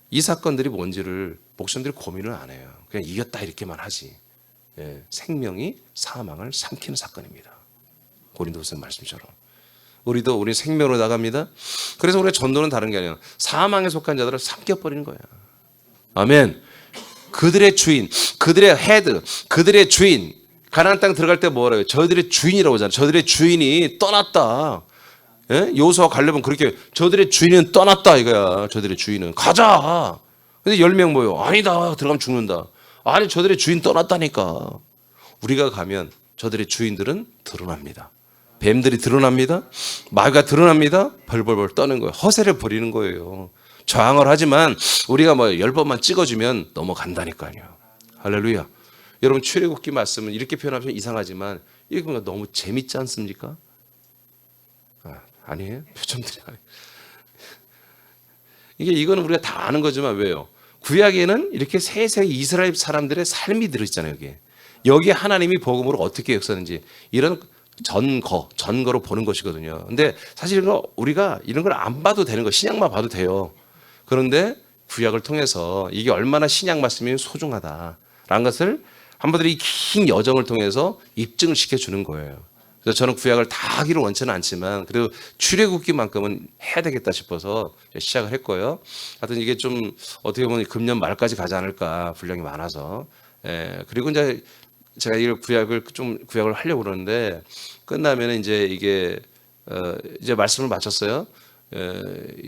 이 사건들이 뭔지를 목사님들이 고민을 안 해요. 그냥 이겼다 이렇게만 하지. 생명이 사망을 삼키는 사건입니다. 고린도서 말씀처럼. 우리 생명으로 나갑니다. 그래서 우리의 전도는 다른 게 아니라 사망에 속한 자들을 삼켜버리는 거야. 아멘. 그들의 주인, 그들의 헤드, 그들의 주인. 가나안 땅 들어갈 때 뭐라고요? 저들의 주인이라고 하잖아요. 저들의 주인이 떠났다. 여호수아와 갈렙은 그렇게 저들의 주인은 떠났다 이거야. 저들의 주인은 가자. 근데 10명 모여. 아니다. 들어가면 죽는다. 아니, 저들의 주인 떠났다니까. 우리가 가면 저들의 주인들은 드러납니다. 뱀들이 드러납니다. 마귀가 드러납니다. 벌벌벌 떠는 거예요. 허세를 버리는 거예요. 저항을 하지만 우리가 10번만 찍어주면 넘어간다니까요. 할렐루야. 여러분, 출애굽기 말씀은 이렇게 표현하면 이상하지만 이게 너무 재밌지 않습니까? 아니에요? 표정들이 아니에요. 이거는 우리가 다 아는 거지만 왜요? 구약에는 이렇게 세세히 이스라엘 사람들의 삶이 들어있잖아요. 여기에 하나님이 복음으로 어떻게 역사하는지 이런 전거로 보는 것이거든요. 근데 사실 우리가 이런 걸 안 봐도 되는 거, 신약만 봐도 돼요. 그런데 구약을 통해서 이게 얼마나 신약 말씀이 소중하다라는 것을 한번들이 긴 여정을 통해서 입증을 시켜주는 거예요. 그래서 저는 구약을 다 하기를 원치는 않지만 그래도 출애굽기만큼은 해야 되겠다 싶어서 시작을 했고요. 하여튼 이게 좀 어떻게 보면 금년 말까지 가지 않을까, 분량이 많아서. 그리고 이제 제가 이 구약을 하려고 그러는데 끝나면 이제 이게 이제 말씀을 마쳤어요.